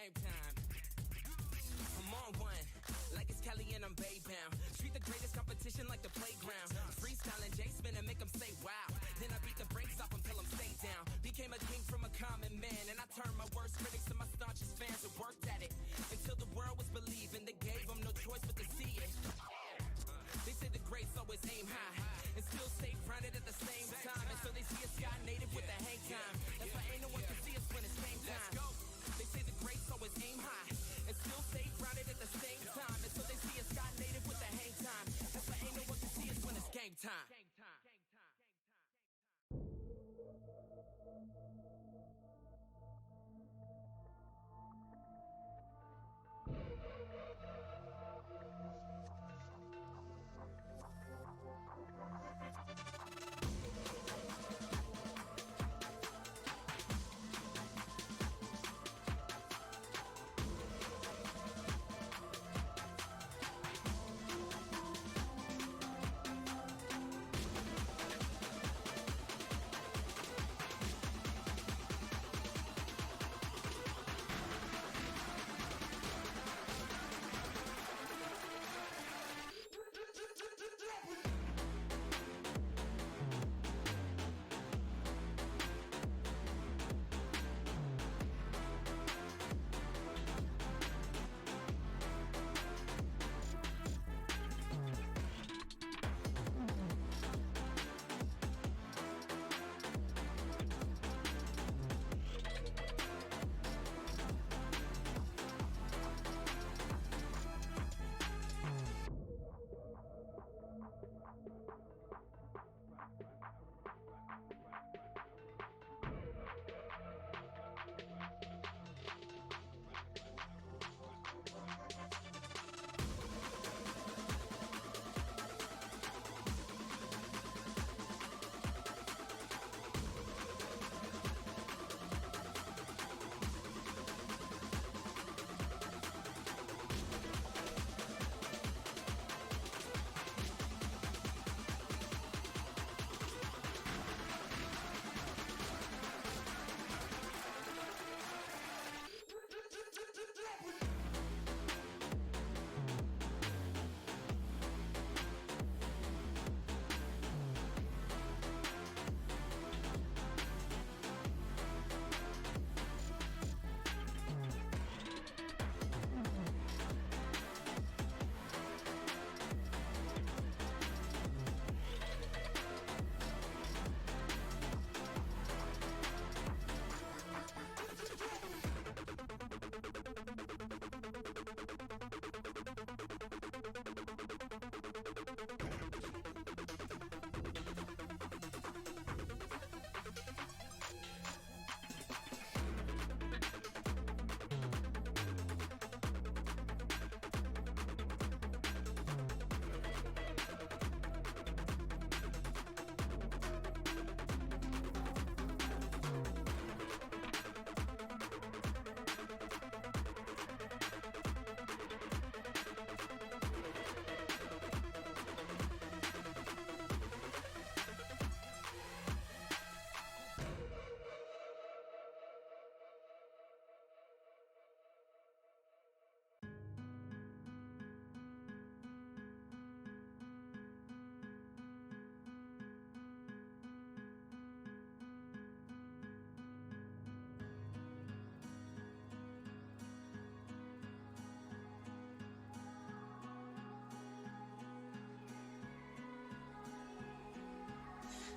game time. I'm on one, like it's Kelly and I'm Bay-bound. Treat the greatest competition like the playground. Freestyling J-Spin and make them say wow. Then I beat the brakes off until I'm stayed down. Became a king from a common man, and I turned my worst critics to my staunchest fans and worked at it until the world was believing. They gave them no choice but to see it. They say the greats always aim high and still stay grounded at the same time. And so they see a sky native with the hang time. That's why ain't no one can see us when it's game time. They say the greats always aim high and still stay grounded at the same time. And so they see a sky native with the hang time. That's why ain't no one can see us when it's game time.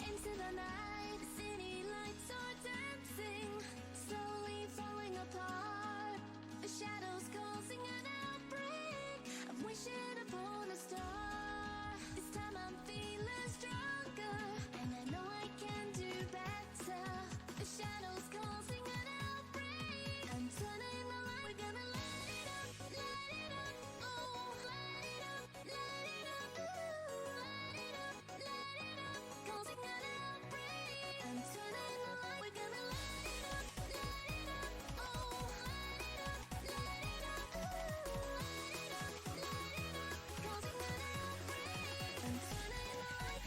Into the night, the city lights are dancing, slowly falling apart. The shadows causing an outbreak. I'm wishing upon a star. This time I'm feeling stronger, and I know I can do better. The shadows causing an outbreak. I'm turning the light. We're gonna light it up, oh, light it up, ooh, light it up, causing an outbreak. I'm turning the light. We're gonna light it up, oh, light it up, ooh, light it up, causing an outbreak. I'm turning the light.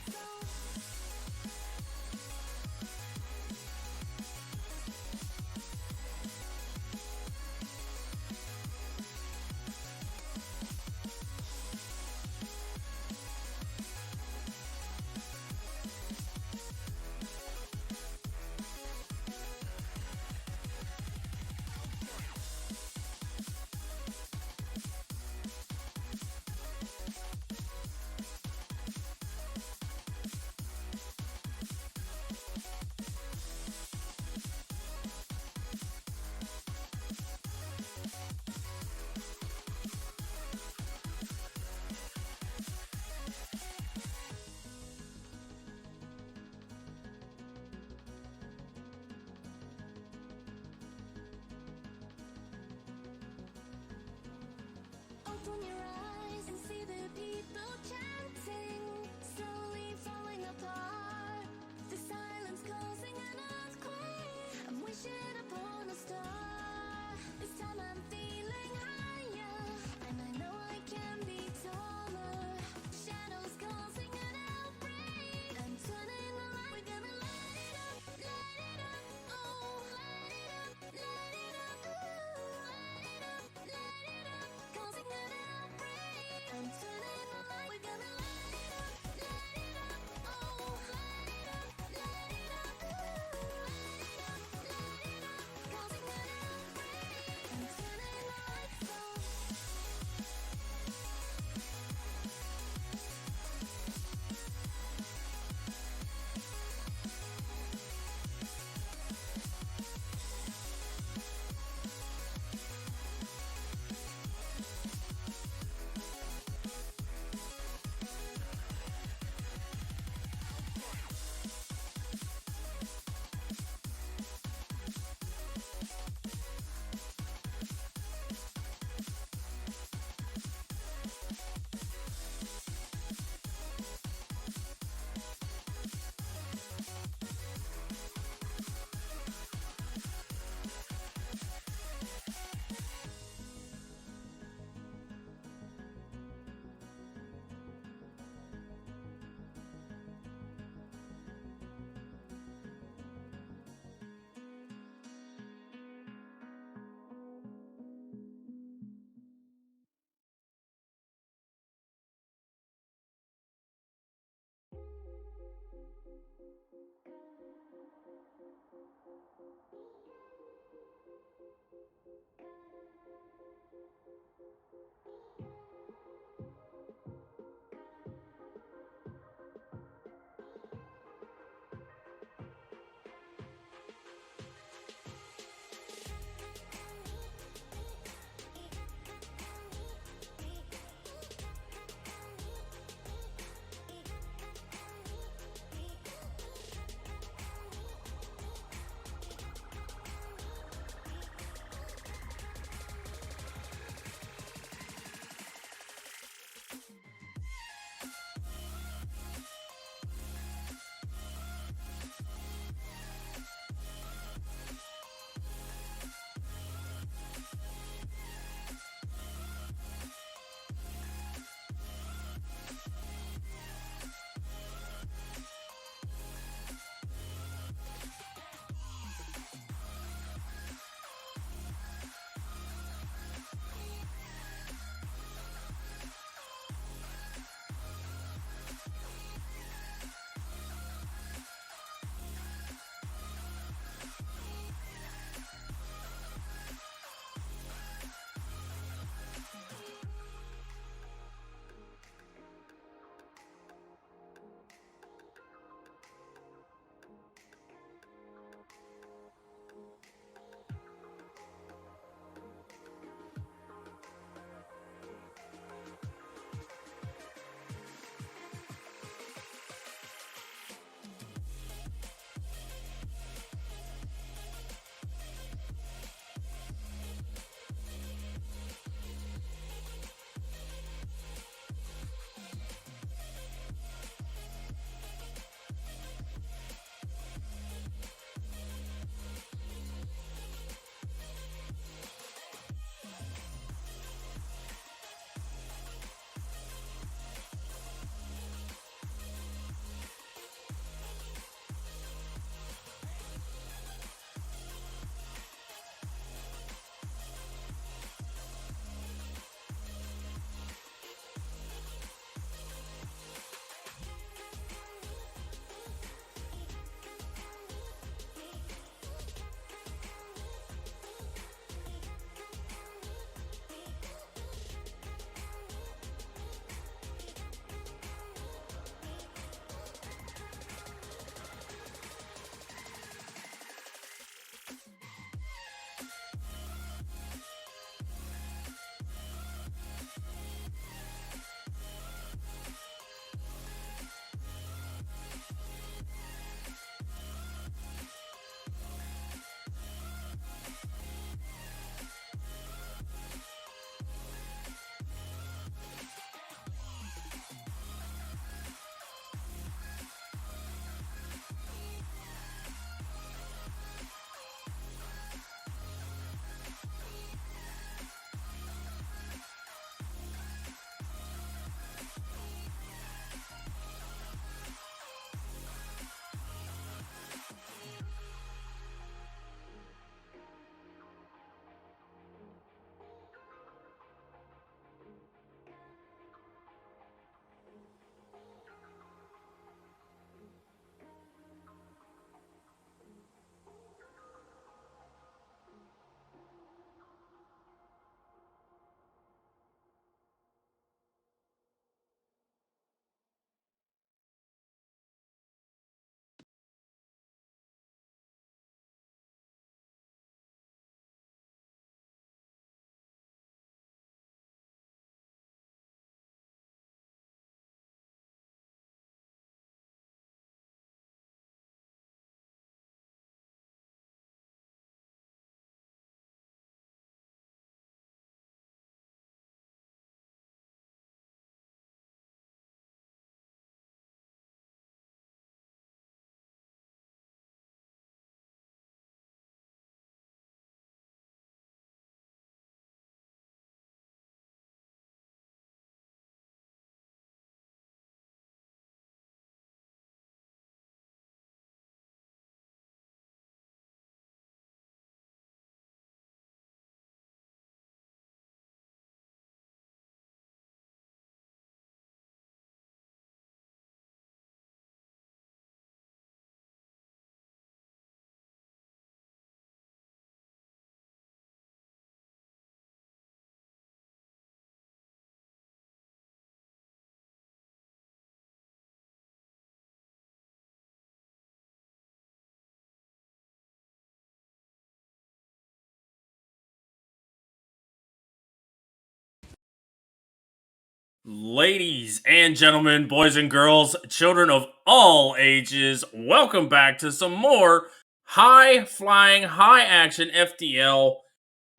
Ladies and gentlemen, boys and girls, children of all ages, welcome back to some more high flying, high action FTL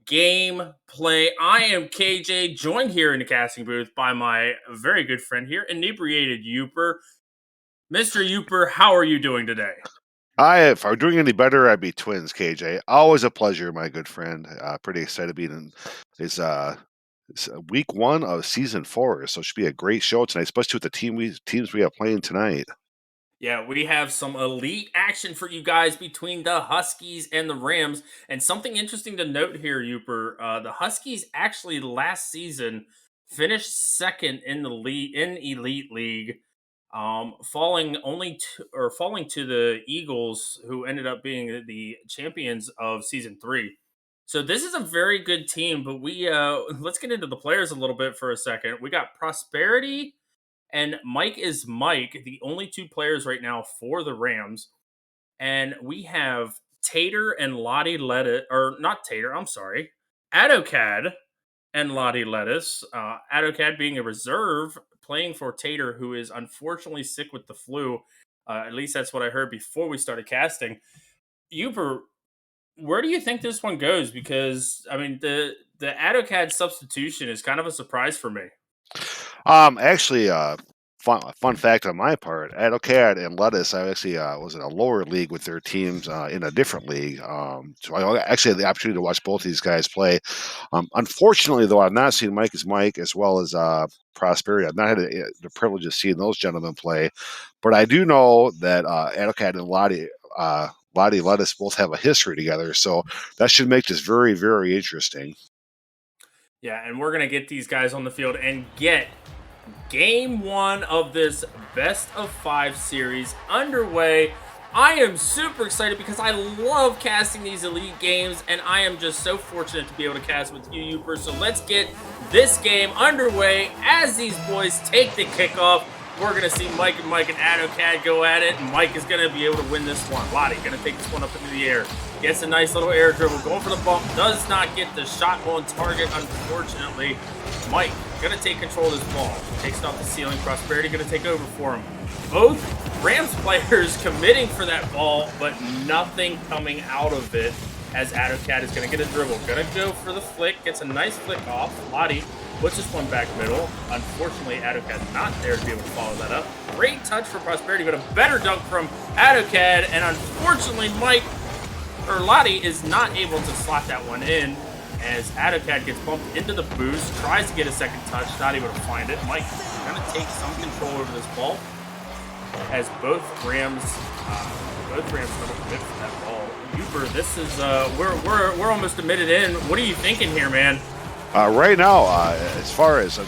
gameplay. I am KJ, joined here in the casting booth by my very good friend here, Inebriated Youper. Mr. Youper, how are you doing today? If I were doing any better, I'd be twins, KJ. Always a pleasure, my good friend. Pretty excited to be in it's week one of season 4, so it should be a great show tonight, especially with the teams we have playing tonight. Yeah, we have some elite action for you guys between the Huskies and the Rams. And something interesting to note here, Uper, the Huskies actually last season finished second in the league in Elite League, falling to the Eagles, who ended up being the champions of season 3. So this is a very good team, but we let's get into the players a little bit for a second. We got Prosperity and Mike is Mike, the only two players right now for the Rams. And we have Tater and Lottie Lettuce, or not Tater, I'm sorry, Adocad and Lottie Lettuce. Adocad being a reserve, playing for Tater, who is unfortunately sick with the flu. At least that's what I heard before we started casting. Uber, where do you think this one goes? Because, I mean, the Adocad substitution is kind of a surprise for me. Actually, fun fact on my part, Adocad and Lettuce, I actually was in a lower league with their teams in a different league. So I actually had the opportunity to watch both these guys play. Unfortunately, though, I've not seen Mike is Mike as well as Prosperity. I've not had the privilege of seeing those gentlemen play, but I do know that Adocad and Lottie Lettuce both have a history together, so that should make this very, very interesting. Yeah, and we're going to get these guys on the field and get game 1 of this best of 5 series underway. I am super excited because I love casting these elite games, and I am just so fortunate to be able to cast with you, Uper. So let's get this game underway as these boys take the kickoff. We're going to see Mike and Adocad go at it, and Mike is going to be able to win this one. Lottie going to take this one up into the air. Gets a nice little air dribble, going for the bump, does not get the shot on target, unfortunately. Mike going to take control of this ball. Takes it off the ceiling. Prosperity going to take over for him. Both Rams players committing for that ball, but nothing coming out of it as Adocad is going to get a dribble. Going to go for the flick. Gets a nice flick off. Lottie puts this one back middle. Unfortunately, Adocad not there to be able to follow that up. Great touch for Prosperity, but a better dunk from Adocad. And unfortunately, Lottie is not able to slot that one in as Adocad gets bumped into the boost, tries to get a second touch, not able to find it. Mike going to take some control over this ball as both Rams double commit for that ball. Uber, this is we're almost a minute in. What are you thinking here, man? Right now, as far as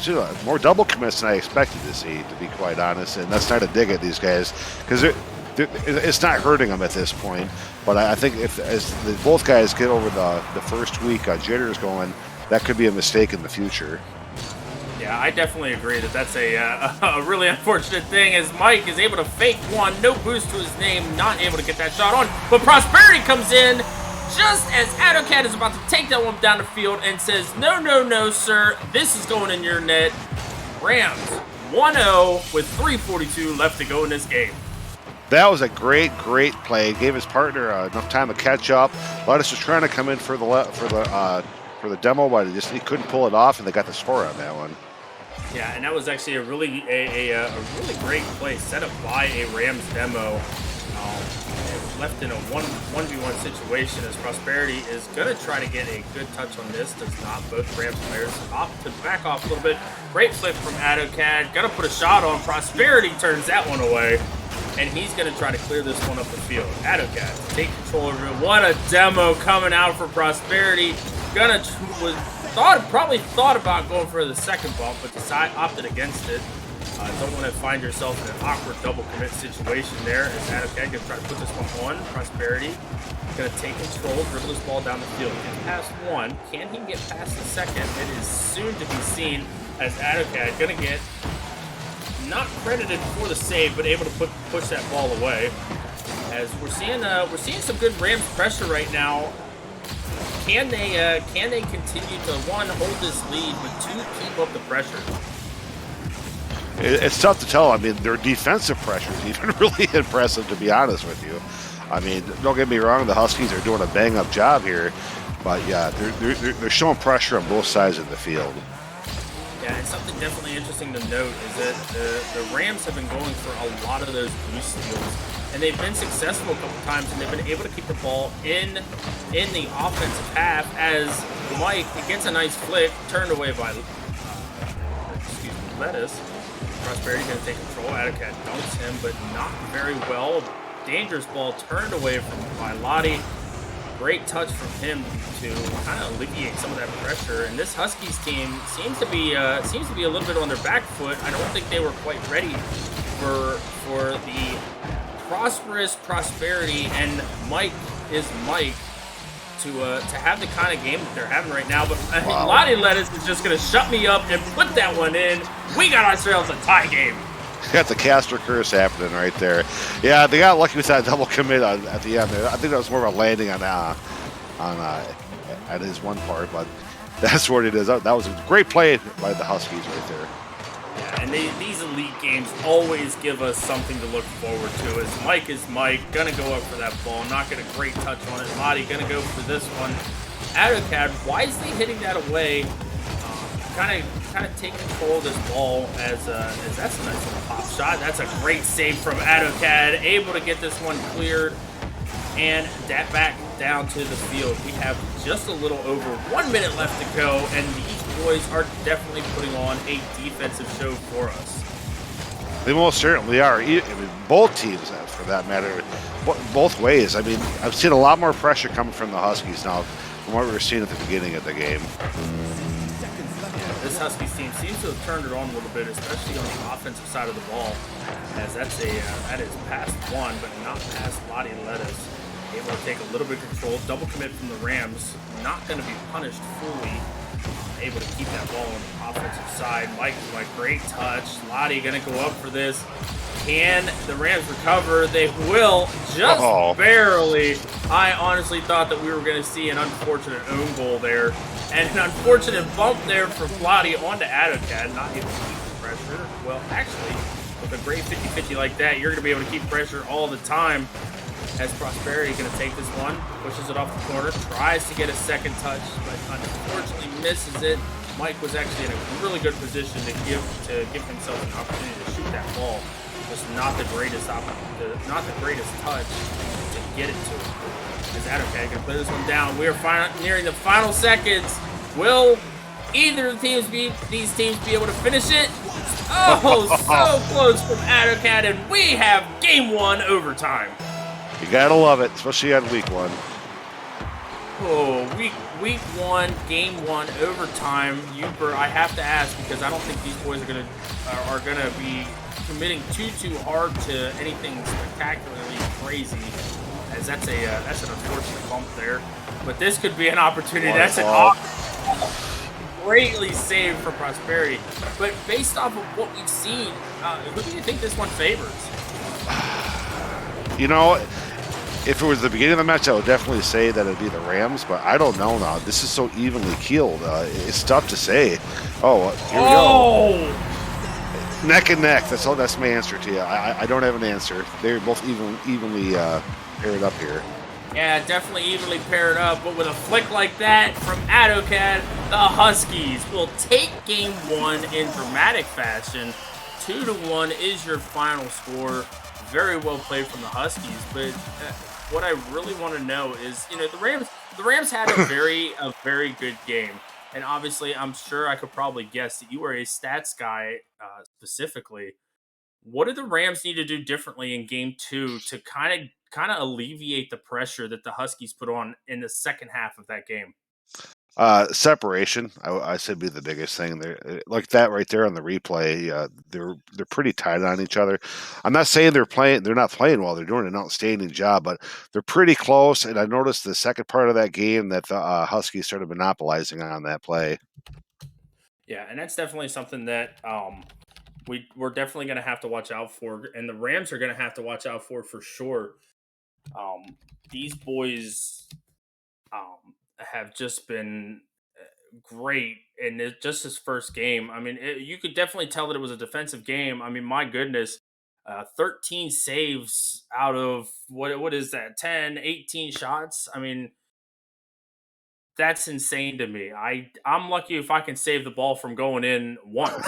more double commits than I expected to see, to be quite honest, and that's not a dig at these guys because it's not hurting them at this point. But I think as both guys get over the first week jitters going, that could be a mistake in the future. Yeah, I definitely agree that's a really unfortunate thing as Mike is able to fake one, no boost to his name, not able to get that shot on. But Prosperity comes in just as Adocad is about to take that one down the field and says, no, sir, this is going in your net. Rams 1-0 with 3:42 left to go in this game. That was a great play. Gave his partner enough time to catch up. Lettuce was trying to come in for the demo, but he couldn't pull it off, and they got the score on that one. Yeah, and that was actually a really great play set up by a Rams demo. Left in a 1v1 situation as Prosperity is going to try to get a good touch on this. Does not. Both Rams players back off a little bit. Great flip from Adocad. Going to put a shot on. Prosperity turns that one away. And he's going to try to clear this one up the field. Adocad take control over it. What a demo coming out for Prosperity. Probably thought about going for the second bump, but opted against it. Don't want to find yourself in an awkward double commit situation there as Adocad going to try to put this one on. Prosperity going to take control, dribble this ball down the field. Get past one. Can he get past the second? It is soon to be seen as Adocad going to get not credited for the save, but able to push that ball away. As we're seeing some good Rams pressure right now. Can they continue to, one, hold this lead, but two, keep up the pressure? It's tough to tell. I mean, their defensive pressure is even really impressive, to be honest with you. I mean, don't get me wrong, the Huskies are doing a bang-up job here, but yeah, they're showing pressure on both sides of the field. Yeah, and something definitely interesting to note is that the Rams have been going for a lot of those boost steals, and they've been successful a couple times, and they've been able to keep the ball in the offensive half as Mike gets a nice flick, turned away by Lettuce. Prosperity going to take control. Adacat dunks him, but not very well. Dangerous ball turned away by Lottie. Great touch from him to kind of alleviate some of that pressure. And this Huskies team seems to be a little bit on their back foot. I don't think they were quite ready for the Prosperity and Mike is Mike to have the kind of game that they're having right now. But Wow. Lottie Lettuce is just going to shut me up and put that one in. We got ourselves a tie game. Got the Castor curse happening right there. Yeah, they got lucky with that double commit at the end. I think that was more of a landing on at his one part, but that's what it is. That was a great play by the Huskies right there. Yeah, and these elite games always give us something to look forward to. As Mike is Mike, gonna go up for that ball, not get a great touch on it. Lottie gonna go for this one. Adocad wisely hitting that away, kind of taking control of this ball as that's a nice little pop shot. That's a great save from Adocad, able to get this one cleared and that back down to the field. We have just a little over 1 minute left to go, and these boys are definitely putting on a defensive show for us. They most certainly are. I mean, both teams, for that matter, both ways. I mean, I've seen a lot more pressure coming from the Huskies now from what we were seeing at the beginning of the game. This Huskies team seems to have turned it on a little bit, especially on the offensive side of the ball, as that is past one, but not past Lottie Lettuce. Able to take a little bit of control, double commit from the Rams, not going to be punished fully. Able to keep that ball on the offensive side. Mike, great touch. Lottie going to go up for this. Can the Rams recover? They will, just barely. I honestly thought that we were going to see an unfortunate own goal there. And an unfortunate bump there from Lottie onto Adocad, not able to keep the pressure. Well, actually, with a great 50-50 like that, you're going to be able to keep pressure all the time. As Prosperity going to take this one, pushes it off the corner, tries to get a second touch, but unfortunately misses it. Mike was actually in a really good position to give himself an opportunity to shoot that ball. Just not the greatest touch to get it to him. As Adocad going to play this one down. We are nearing the final seconds. Will either of these teams be able to finish it? Oh, so close from Adocad, and we have game one overtime. You gotta love it, especially on week one. Oh, week one, game one, overtime. Uber, I have to ask because I don't think these boys are gonna be committing too hard to anything spectacularly crazy. As that's an unfortunate bump there, but this could be an opportunity. That's greatly saved for Prosperity. But based off of what we've seen, who do you think this one favors? You know, if it was the beginning of the match, I would definitely say that it'd be the Rams, but I don't know now. This is so evenly keeled. It's tough to say. Oh, here we go. Neck and neck. That's my answer to you. I don't have an answer. They're both evenly paired up here. Yeah, definitely evenly paired up, but with a flick like that from Adocad, the Huskies will take game one in dramatic fashion. 2-1 is your final score. Very well played from the Huskies, but what I really want to know is, the Rams had a very good game, and obviously, I'm sure I could probably guess that you are a stats guy specifically. What do the Rams need to do differently in game two to kind of alleviate the pressure that the Huskies put on in the second half of that game? Separation, I said, be the biggest thing. There, like that right there on the replay. They're pretty tight on each other. I'm not saying they're not playing well. They're doing an outstanding job, but they're pretty close. And I noticed the second part of that game that the Huskies started monopolizing on that play. Yeah, and that's definitely something that we're definitely going to have to watch out for, and the Rams are going to have to watch out for sure. These boys have just been great in just his first game. I mean, you could definitely tell that it was a defensive game. I mean, my goodness, 13 saves out of what is that, 10, 18 shots? I mean, that's insane to me. I'm lucky if I can save the ball from going in once.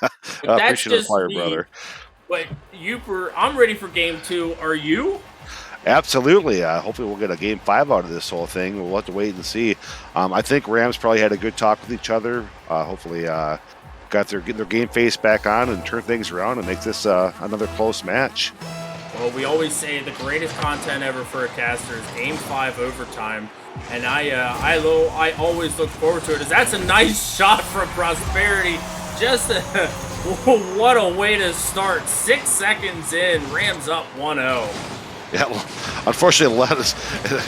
I But that's appreciate the just fire, me. brother. But I'm ready for game 2. Are you? Absolutely. Hopefully, we'll get a game 5 out of this whole thing. We'll have to wait and see. I think Rams probably had a good talk with each other. Hopefully, got their game face back on and turn things around and make this another close match. Well, we always say the greatest content ever for a caster is Game 5 overtime, and I always look forward to it. As that's a nice shot from Prosperity. Just what a way to start. 6 seconds in, Rams up 1-0. Yeah, well, unfortunately, Lettuce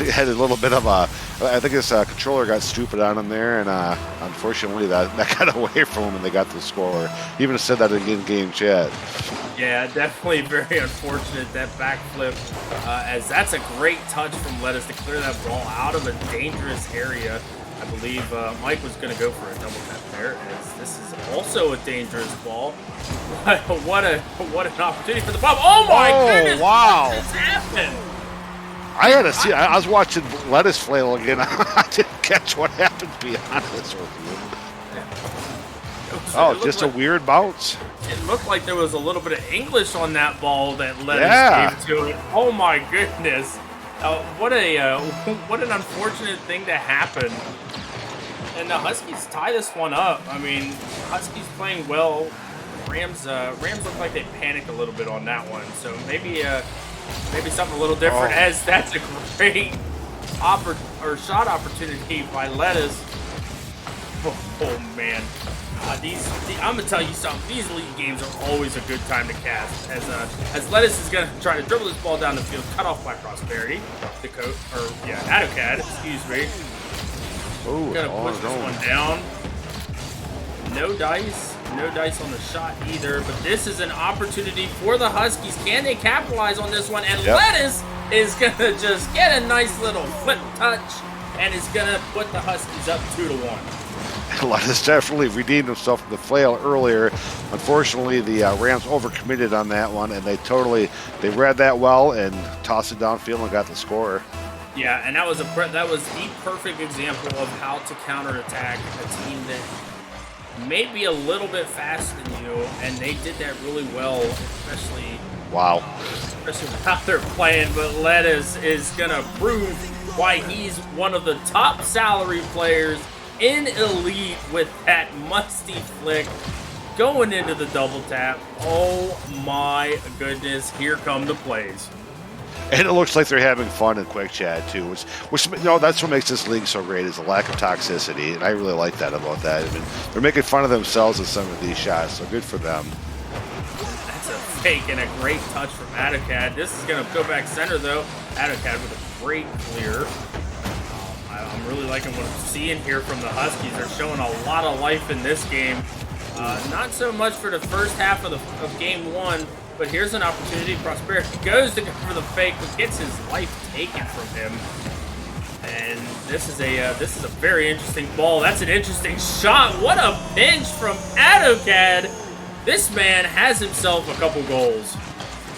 had a little bit of a. I think this controller got stupid on him there, and unfortunately, that got away from him, and they got the score. He even said that in game chat. Yeah, definitely very unfortunate that backflip, as that's a great touch from Lettuce to clear that ball out of a dangerous area. I believe Mike was going to go for a double tap there, as this is also a dangerous ball. What an opportunity for the bomb! Oh my goodness! Wow! What just happened? I had to see. I was watching Lettuce flail again. I didn't catch what happened. To be honest with you. Oh, just a weird bounce. It looked like there was a little bit of English on that ball that Lettuce gave to it. Oh my goodness! What an unfortunate thing to happen. And the Huskies tie this one up. I mean, Huskies playing well. Rams look like they panicked a little bit on that one. So maybe something a little different. As that's a great shot opportunity by Lettuce. Oh man. I'm gonna tell you something. These league games are always a good time to cast. As Lettuce is gonna try to dribble this ball down the field, cut off by Prosperity. AutoCAD. Excuse me. Oh, Gonna push this one down. No dice on the shot either. But this is an opportunity for the Huskies. Can they capitalize on this one? And Lettuce is gonna just get a nice little flip touch, and is gonna put the Huskies up 2-1. Lettuce definitely redeemed himself from the flail earlier. Unfortunately, the Rams overcommitted on that one, and they read that well and tossed it downfield and got the score. Yeah, and that was the perfect example of how to counterattack a team that may be a little bit faster than you, and they did that really well, especially with how they're playing. But Lettuce is gonna prove why he's one of the top salary players in Elite with that musty flick going into the double tap. Oh my goodness, here come the plays. And it looks like they're having fun in Quick Chat too, which that's what makes this league so great, is the lack of toxicity, and I really like that about that. I mean, they're making fun of themselves in some of these shots, so good for them. That's a fake and a great touch from AutoCAD. This is going to go back center though. AutoCAD with a great clear. I'm really liking what I'm seeing here from the Huskies. They're showing a lot of life in this game. Not so much for the first half of game 1. But here's an opportunity. Prosperity goes to go for the fake, but gets his life taken from him. And this is a very interesting ball. That's an interesting shot. What a pinch from AutoCAD. This man has himself a couple goals.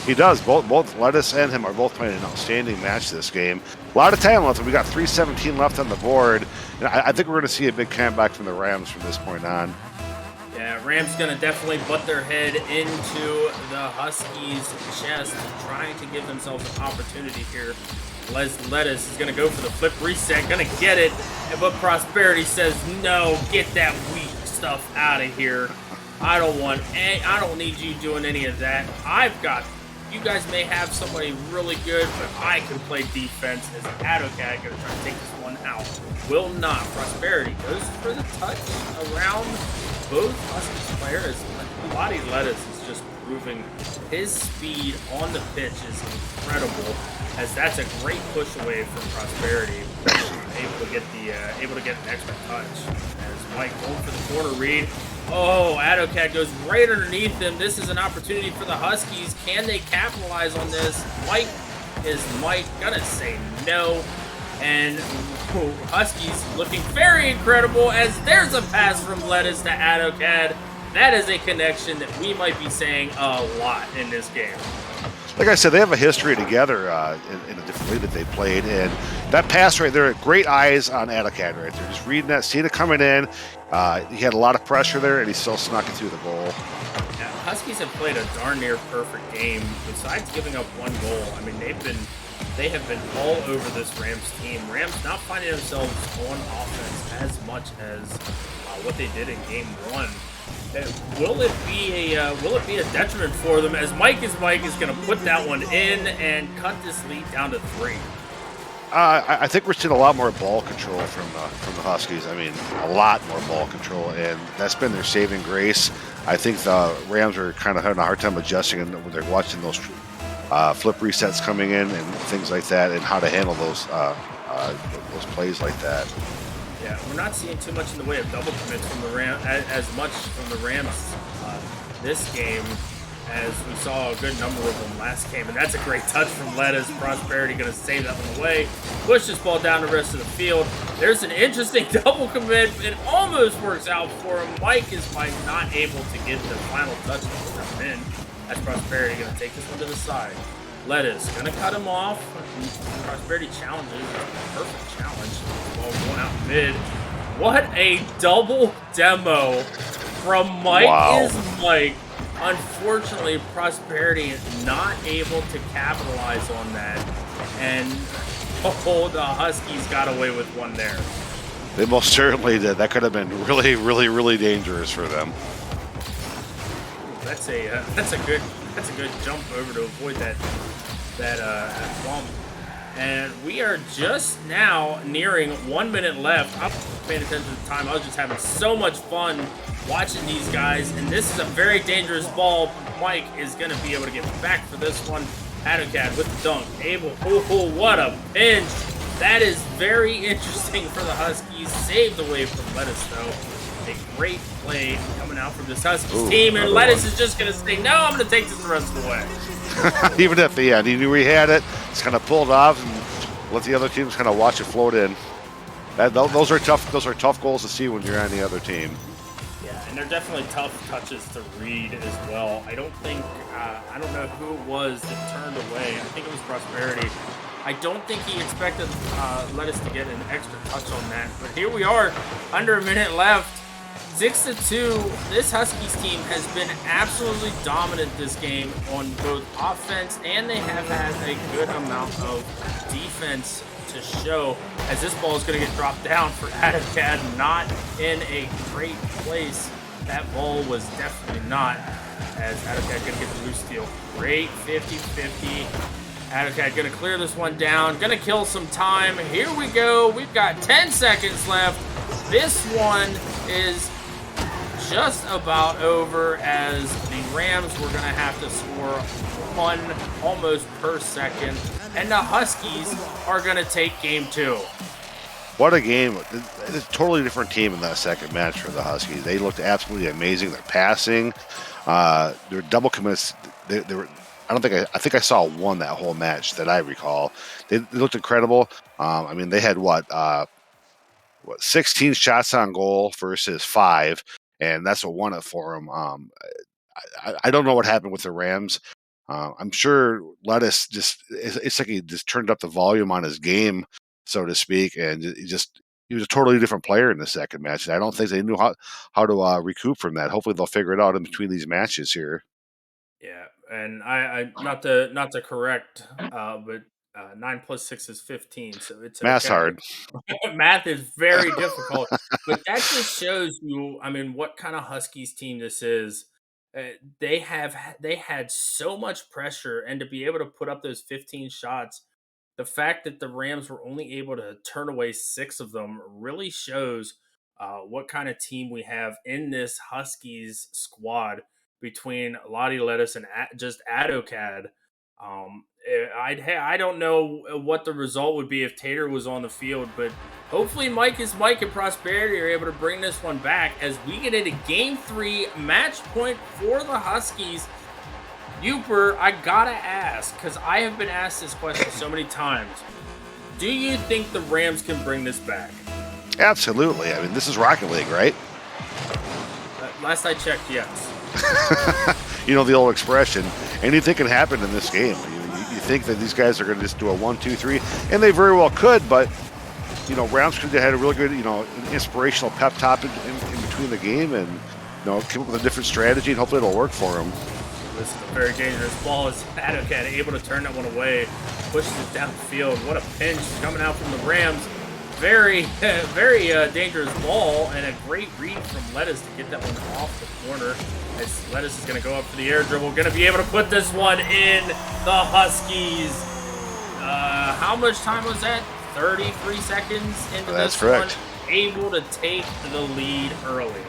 He does. Both Lettuce and him are both playing an outstanding match this game. A lot of time left. We got 3:17 left on the board. And I think we're going to see a big comeback from the Rams from this point on. Yeah, Rams going to definitely butt their head into the Huskies' chest, trying to give themselves an opportunity here. Lettuce is going to go for the flip reset, going to get it, but Prosperity says, no, get that weak stuff out of here. I don't need you doing any of that. You guys may have somebody really good, but I can play defense. As AutoCAD going to try to take this one out. Will not. Prosperity goes for the touch around both Huskies players. Lottie Lettuce is just proving his speed on the pitch is incredible, as that's a great push away from Prosperity. Able to get an extra touch. As Mike going for the corner read. Oh, AutoCAD goes right underneath him. This is an opportunity for the Huskies. Can they capitalize on this? Mike gonna say no. And Huskies looking very incredible as there's a pass from Lettuce to Adocad. That is a connection that we might be saying a lot in this game. Like I said, they have a history together in a different league that they played, and that pass right there, great eyes on Adocad right there. Just reading that, seeing it coming in. He had a lot of pressure there, and he still snuck it through the goal. Yeah, Huskies have played a darn near perfect game. Besides giving up one goal, I mean, they have been all over this Rams team. Rams not finding themselves on offense as much as what they did in game 1. Will it be a detriment for them as Mike is going to put that one in and cut this lead down to 3? I think we're seeing a lot more ball control from the Huskies. I mean, a lot more ball control, and that's been their saving grace. I think the Rams are kind of having a hard time adjusting when they're watching those flip resets coming in and things like that, and how to handle those plays like that. Yeah, we're not seeing too much in the way of double commits from the Rams, as much from the Rams this game as we saw a good number of them last game. And that's a great touch from Lettuce. Prosperity going to save that one away. Push this ball down the rest of the field. There's an interesting double commit. It almost works out for him. Mike is not able to get the final touch to put him in. That's Prosperity going to take this one to the side. Lettuce going to cut him off. Prosperity challenges. Perfect challenge. Ball going out mid. What a double demo from Mike. Wow. Is Mike. Unfortunately, Prosperity is not able to capitalize on that. And the Huskies got away with one there. They most certainly did. That could have been really, really, really dangerous for them. That's a good jump over to avoid that bump. And we are just now nearing 1 minute left. I'm paying attention to the time. I was just having so much fun watching these guys. And this is a very dangerous ball. Mike is going to be able to get back for this one. Adocad with the dunk. Abel, what a pinch. That is very interesting for the Huskies. Saved away from Lettuce, though. A great play coming out from this Huskies team. And Lettuce is just going to say, no, I'm going to take this the rest of the way. Even at the end, he knew he had it. Just kind of pulled off and let the other teams kind of watch it float in. Those are tough. Those are tough goals to see when you're on the other team. Yeah, and they're definitely tough touches to read as well. I don't think I don't know who it was that turned away. I think it was Prosperity. I don't think he expected Lettuce to get an extra touch on that. But here we are, under a minute left. 6-2. This Huskies team has been absolutely dominant this game on both offense, and they have had a good amount of defense to show, as this ball is going to get dropped down for Adocad. Not in a great place. That ball was definitely not, as Adocad going to get the loose steal. Great 50-50. Adocad going to clear this one down. Going to kill some time. Here we go. We've got 10 seconds left. This one is just about over, as the Rams were going to have to score one almost per second, and the Huskies are going to take game 2. What a game. It's a totally different team in that second match for the Huskies. They looked absolutely amazing. Their passing, their double commits, they were, I think I saw one that whole match that I recall. They looked incredible. I mean, they had 16 shots on goal versus 5. And that's what won it for him. I don't know what happened with the Rams. I'm sure Lettuce it's like he just turned up the volume on his game, so to speak, and he was a totally different player in the second match. And I don't think they knew how to recoup from that. Hopefully they'll figure it out in between these matches here. Yeah, and I not to correct, but 9 + 6 is 15, so it's Math's hard. Math is very difficult, but that just shows you, I mean, what kind of Huskies team this is. They had so much pressure, and to be able to put up those 15 shots, the fact that the Rams were only able to turn away 6 of them really shows what kind of team we have in this Huskies squad between Lottie Lettuce and just Adocad. I don't know what the result would be if Tater was on the field, but hopefully Mike and Prosperity are able to bring this one back as we get into Game 3, match point for the Huskies. Uper, I gotta ask, because I have been asked this question so many times. Do you think the Rams can bring this back? Absolutely. I mean, this is Rocket League, right? Last I checked, yes. You know the old expression, anything can happen in this game. You think that these guys are going to just do a 1, 2, 3, and they very well could, but, you know, Rams could have had a really good, you know, inspirational pep talk in between the game and, you know, come up with a different strategy, and hopefully it'll work for them. This is a very dangerous ball. As Adokat able to turn that one away, pushes it downfield. What a pinch coming out from the Rams. Very, very dangerous ball, and a great read from Lettuce to get that one off the corner. As Lettuce is going to go up for the air dribble, going to be able to put this one in. The Huskies. How much time was that? 33 seconds into That's this correct. one. Able to take the lead early.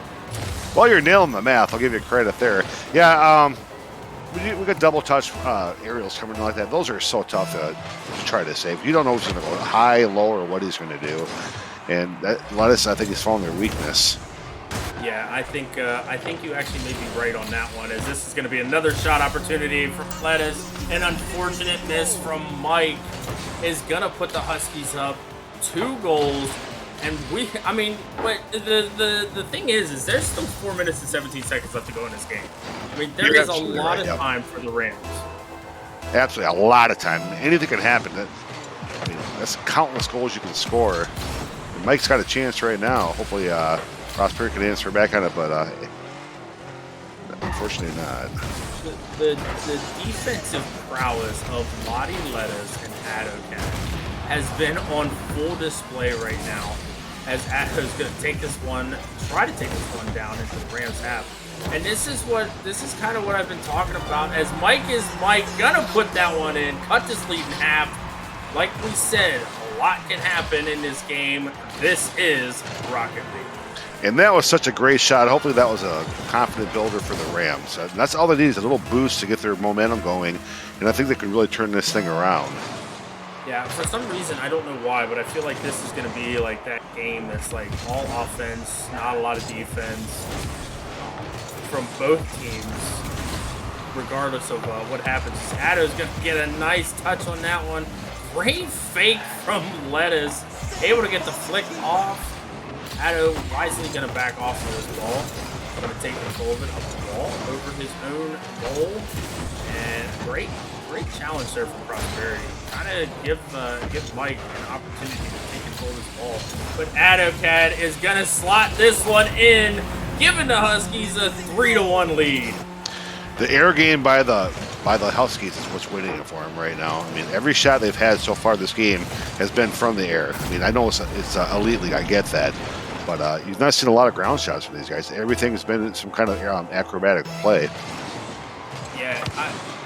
Well, you're nailing the math. I'll give you credit there. Yeah, we got double touch aerials coming in like that. Those are so tough to try to save. You don't know who's going to go high, low, or what he's going to do. And that Lettuce, I think, is found their weakness. Yeah, I think you actually may be right on that one, as this is going to be another shot opportunity for Lettuce. An unfortunate miss from Mike is going to put the Huskies up 2 goals. And but the thing is there's still 4 minutes and 17 seconds left to go in this game. I mean, there is a lot of time for the Rams. Absolutely, a lot of time. Anything can happen. I mean, that's countless goals you can score. And Mike's got a chance right now. Hopefully, Prosperity can answer back on it, but unfortunately not. The defensive prowess of Lottie Lettuce and Adokat has been on full display right now, as Addo's going to take this one, try to take this one down into the Rams half. And this is kind of what I've been talking about, as Mike gonna put that one in, cut this lead in half. Like we said, a lot can happen in this game. This is Rocket League. And that was such a great shot. Hopefully that was a confident builder for the Rams. And that's all they need, is a little boost to get their momentum going. And I think they could really turn this thing around. Yeah, for some reason, I don't know why, but I feel like this is going to be like that game that's like all offense, not a lot of defense from both teams, regardless of what happens. Addo's going to get a nice touch on that one. Great fake from Lettuce. Able to get the flick off. Addo wisely going to back off of this ball. Going to take control of it up the wall, over his own goal. And great challenge there from Prosperity. Kind of give Mike an opportunity to take control of this ball. But Adokat is going to slot this one in, giving the Huskies a 3-1 lead. The air game by the Huskies is what's winning it for them right now. I mean, every shot they've had so far this game has been from the air. I mean, I know it's elite league, I get that, but you've not seen a lot of ground shots from these guys. Everything's been some kind of acrobatic play. Yeah,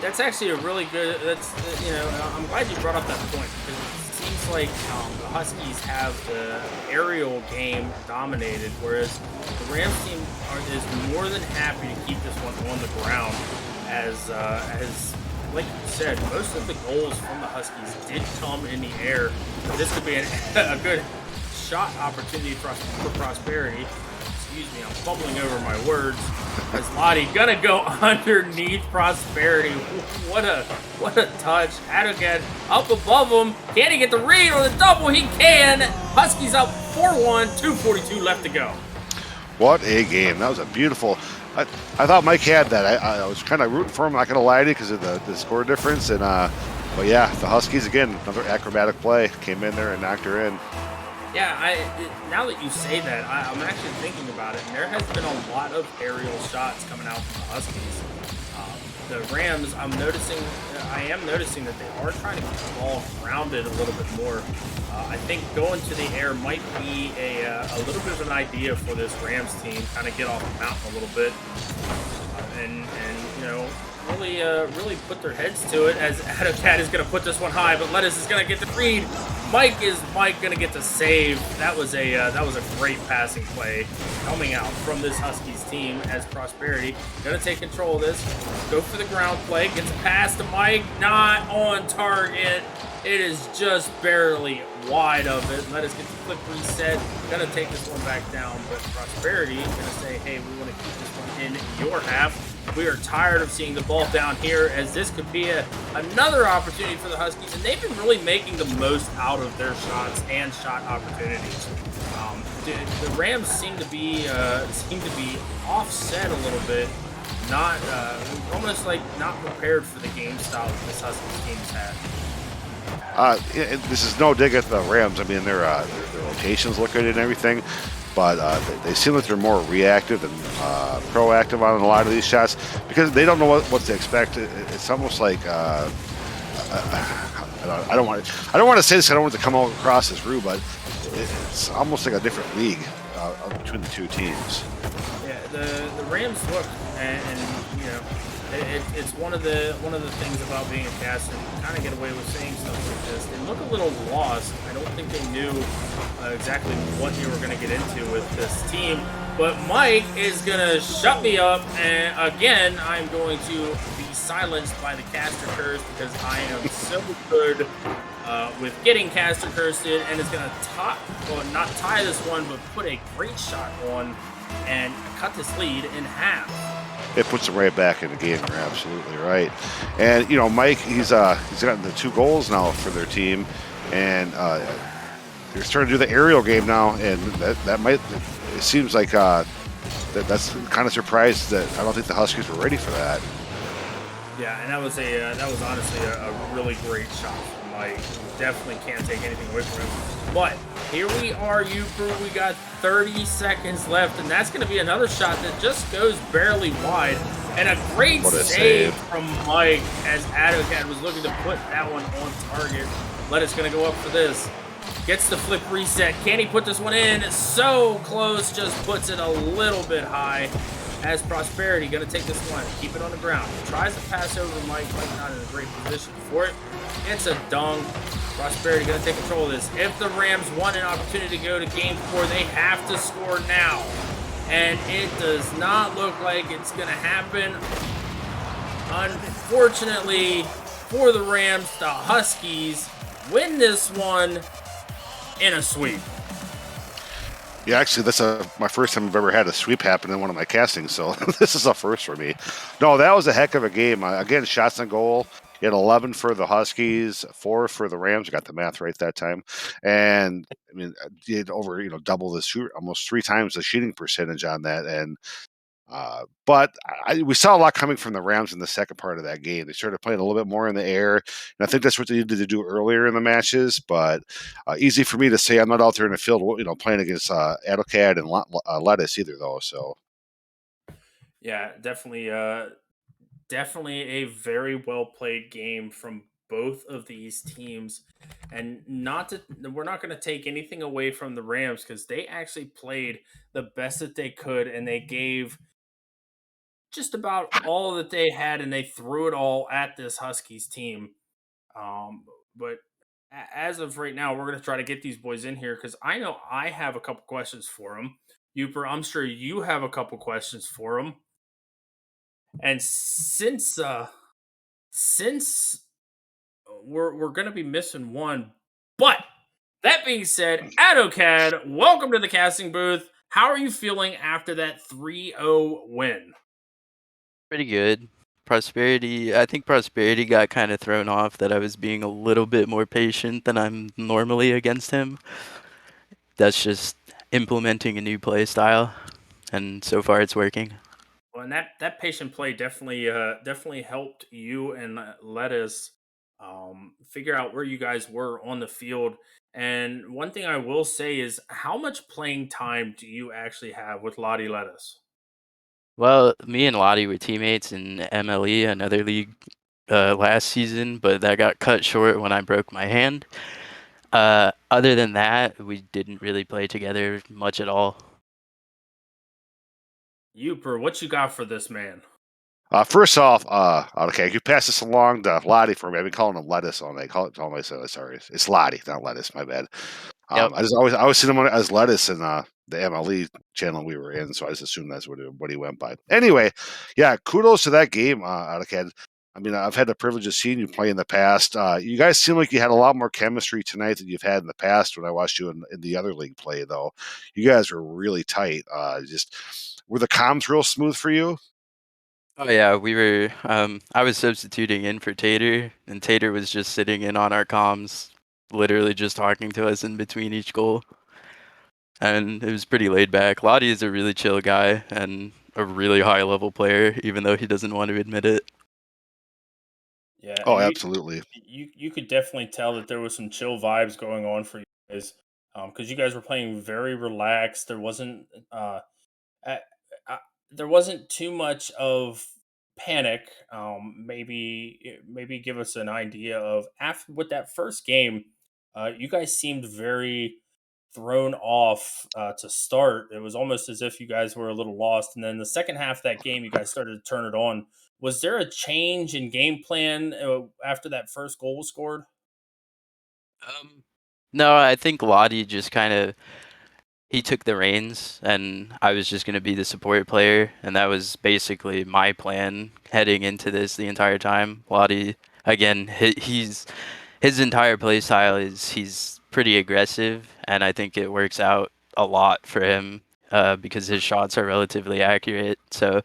that's actually a really good. I'm glad you brought up that point, because it seems like the Huskies have the aerial game dominated, whereas the Rams team is more than happy to keep this one on the ground. As like you said, most of the goals from the Huskies did come in the air. This could be a good shot opportunity for Prosperity. Excuse me, I'm fumbling over my words. As Lottie gonna go underneath Prosperity. What a touch. Adokat up above him. Can he get the read or the double? He can. Huskies up 4-1, 2:42 left to go. What a game. That was a beautiful... I thought Mike had that. I was kind of rooting for him, not going to lie to you, because of the score difference. And but yeah, the Huskies, again, another acrobatic play. Came in there and knocked her in. Yeah, now that you say that, I'm actually thinking about it, and there has been a lot of aerial shots coming out from the Huskies. The Rams, I am noticing that they are trying to keep the ball grounded a little bit more. I think going to the air might be a little bit of an idea for this Rams team, kind of get off the mountain a little bit, and really put their heads to it, as Adokat is going to put this one high, but Lettuce is going to get the read. Mike going to get the save. That was a great passing play coming out from this Huskies team, as Prosperity going to take control of this, go for the ground play, gets a pass to Mike, not on target. It is just barely wide of it. Lettuce get the quick reset. Going to take this one back down, but Prosperity is going to say, hey, we want to keep this one in your half. We are tired of seeing the ball down here, as this could be another opportunity for the Huskies, and they've been really making the most out of their shots and shot opportunities. The Rams seem to be offset a little bit, not almost like not prepared for the game style that this Huskies team's had. This is no dig at the Rams. I mean, their rotations look good and everything, but they seem like they're more reactive and proactive on a lot of these shots because they don't know what to expect. It's almost like I don't want to say this. I don't want it to come across as rude, but it's almost like a different league between the two teams. Yeah, the Rams look, and you know, it's one of the things about being a caster. You kind of get away with saying stuff like this. They look a little lost. I don't think they knew exactly what they were going to get into with this team. But Mike is going to shut me up, and again, I'm going to be silenced by the caster curse because I am so good with getting caster cursed, and it's going to not tie this one, but put a great shot on and cut this lead in half. It puts them right back in the game. You're absolutely right. And you know, Mike, he's gotten the 2 goals now for their team, and they're starting to do the aerial game now, and that might. It seems like that's kind of surprised that I don't think the Huskies were ready for that. Yeah, and that was honestly a really great shot from Mike. Definitely can't take anything away from him. But here we are, Uper. We got 30 seconds left, and that's going to be another shot that just goes barely wide. And a great save from Mike as AutoCAD was looking to put that one on target. Lettuce going to go up for this. Gets the flip reset. Can he put this one in? So close, just puts it a little bit high. As Prosperity going to take this one, keep it on the ground. Tries to pass over Mike. Mike not in a great position for it. It's a dunk. Prosperity going to take control of this. If the Rams want an opportunity to go to game 4, they have to score now. And it does not look like it's going to happen. Unfortunately for the Rams, the Huskies win this one in a sweep. Yeah, actually, that's my first time I've ever had a sweep happen in one of my castings, so this is a first for me. No, that was a heck of a game. Again, shots on goal. You had 11 for the Huskies, 4 for the Rams. I got the math right that time. And, I mean, you had over, double the shoot, almost 3 times the shooting percentage on that. And but we saw a lot coming from the Rams in the second part of that game. They started playing a little bit more in the air, and I think that's what they needed to do earlier in the matches. But easy for me to say, I'm not out there in the field, playing against AutoCAD and Lettuce either, though. So yeah, definitely a very well played game from both of these teams, and we're not going to take anything away from the Rams because they actually played the best that they could, and they gave just about all that they had, and they threw it all at this Huskies team. But as of right now, we're going to try to get these boys in here because I know I have a couple questions for them. Uper, I'm sure you have a couple questions for them. And since we're going to be missing one, but that being said, AutoCAD, welcome to the casting booth. How are you feeling after that 3-0 win? Pretty good. I think Prosperity got kind of thrown off that I was being a little bit more patient than I'm normally against him. That's just implementing a new play style, and so far it's working. Well, and that patient play definitely helped you and Lettuce figure out where you guys were on the field. And one thing I will say is, how much playing time do you actually have with Lottie Lettuce? Well, me and Lottie were teammates in MLE, another league, last season, but that got cut short when I broke my hand. Other than that, we didn't really play together much at all. Uper, what you got for this man? First off, okay, you pass this along to Lottie for me. I've been calling him Lettuce all night. Call myself sorry. It's Lottie, not Lettuce. My bad. Yep. I always see him as Lettuce in the MLE channel we were in, so I just assumed that's what he went by. Anyway, yeah, kudos to that game, AutoCAD. I mean, I've had the privilege of seeing you play in the past. You guys seem like you had a lot more chemistry tonight than you've had in the past when I watched you in the other league play, though. You guys were really tight. Just were the comms real smooth for you? Oh yeah, we were. I was substituting in for Tater, and Tater was just sitting in on our comms, literally just talking to us in between each goal, and it was pretty laid back. Lottie is a really chill guy and a really high level player, even though he doesn't want to admit it. Yeah, Oh, and absolutely. you could definitely tell that there was some chill vibes going on for you guys, because you guys were playing very relaxed. Uh, uh, there wasn't too much of panic. Maybe give us an idea of after with that first game. You guys seemed very thrown off to start. It was almost as if you guys were a little lost, and then the second half of that game, you guys started to turn it on. Was there a change in game plan after that first goal was scored? Um, no, I think Lottie just kind of he took the reins, and I was just gonna be the support player, and that was basically my plan heading into this the entire time. Lottie, again, he's his entire play style is he's pretty aggressive, and I think it works out a lot for him because his shots are relatively accurate. So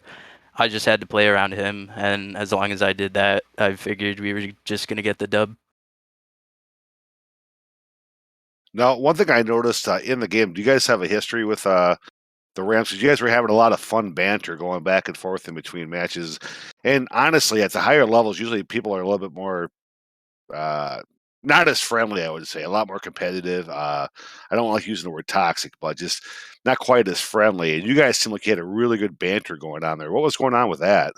I just had to play around him, and as long as I did that, I figured we were just gonna get the dub. Now, one thing I noticed in the game, do you guys have a history with the Rams? 'Cause you guys were having a lot of fun banter going back and forth in between matches. And honestly, at the higher levels, usually people are a little bit more uh, not as friendly, I would say, a lot more competitive. I don't like using the word toxic, but just not quite as friendly. And you guys seem like you had a really good banter going on there. What was going on with that?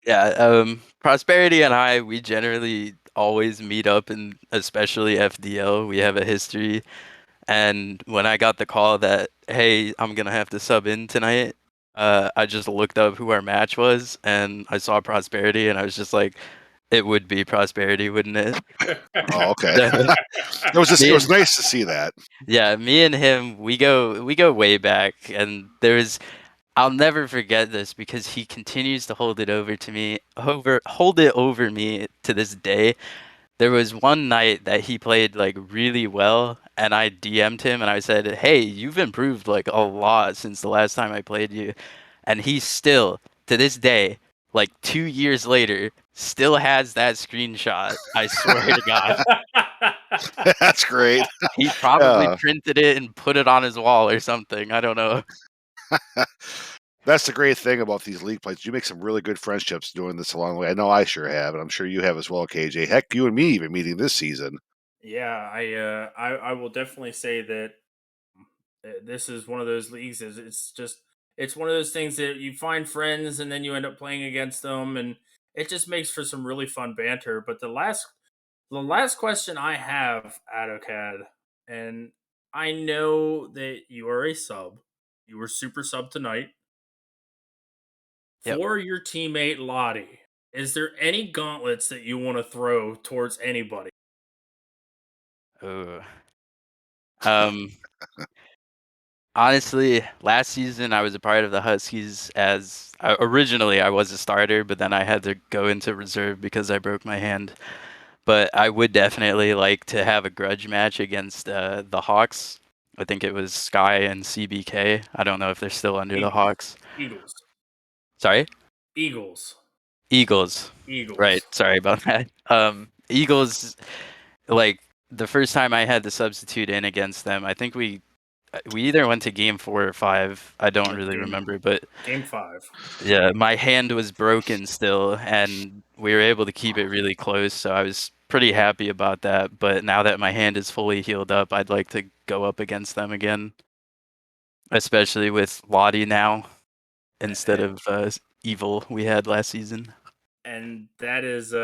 Yeah, Prosperity and I, we generally always meet up, and especially FDL, we have a history. And when I got the call that, hey, I'm gonna have to sub in tonight, I just looked up who our match was, and I saw Prosperity, and I was just like, it would be Prosperity, wouldn't it? Oh, okay. So, It me was and nice to see that. yeah, me and him, we go way back, and there's I'll never forget this because he continues to hold it over me to this day. There was one night that he played like really well, and I DM'd him and I said, "Hey, you've improved like a lot since the last time I played you." And he still, to this day, like 2 years later, still has that screenshot. I swear to God. That's great. He probably Yeah. printed it and put it on his wall or something. I don't know. That's the great thing about these league plays. You make some really good friendships doing this along the way. I know I sure have, and I'm sure you have as well, KJ. Heck, you and me even meeting this season. Yeah, I will definitely say that this is one of those leagues. It's one of those things that you find friends and then you end up playing against them, and it just makes for some really fun banter. But the last question I have, Adocad, and I know that you are a sub. You were super sub tonight Yep. for your teammate Lottie. Is there any gauntlets that you want to throw towards anybody? Ooh. Um, Honestly, last season I was a part of the Huskies as originally I was a starter, but then I had to go into reserve because I broke my hand. But I would definitely like to have a grudge match against the Hawks. I think it was Sky and CBK. I don't know if they're still under the Eagles. Hawks. Eagles. Sorry? Eagles. Eagles. Right. Eagles. Sorry about that. Eagles, like the first time I had to substitute in against them, I think we either went to game 4 or 5. I don't really Game remember, but game 5. yeah, my hand was broken still, and we were able to keep it really close, so I was pretty happy about that. But now that my hand is fully healed up, I'd like to go up against them again, especially with Lottie now instead of Evil we had last season. And that is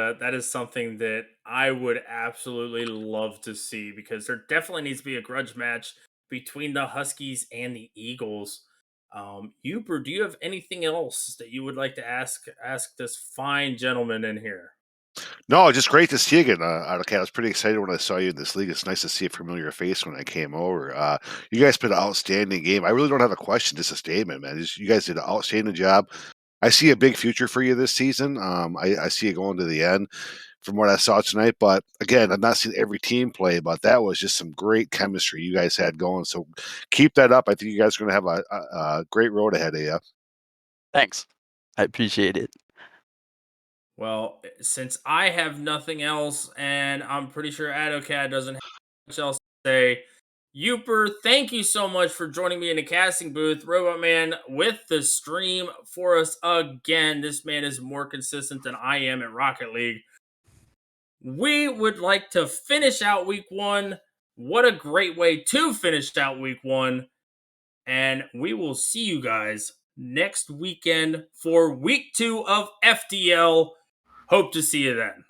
something that I would absolutely love to see, because there definitely needs to be a grudge match between the Huskies and the Eagles. Huber, do you have anything else that you would like to ask this fine gentleman in here? No, just great to see you again, Autocat. I was pretty excited when I saw you in this league. It's nice to see a familiar face when I came over. You guys played an outstanding game. I really don't have a question, just a statement, man. You guys did an outstanding job. I see a big future for you this season. I see you going to the end from what I saw tonight. But again, I've not seen every team play, but that was just some great chemistry you guys had going. So keep that up. I think you guys are going to have a great road ahead of you. Thanks. I appreciate it. Well, since I have nothing else, and I'm pretty sure AdoCAD doesn't have much else to say, Uper, thank you so much for joining me in the casting booth. Robot Man with the stream for us again. This man is more consistent than I am at Rocket League. We would like to finish out week 1. What a great way to finish out week 1. And we will see you guys next weekend for week 2 of FDL. Hope to see you then.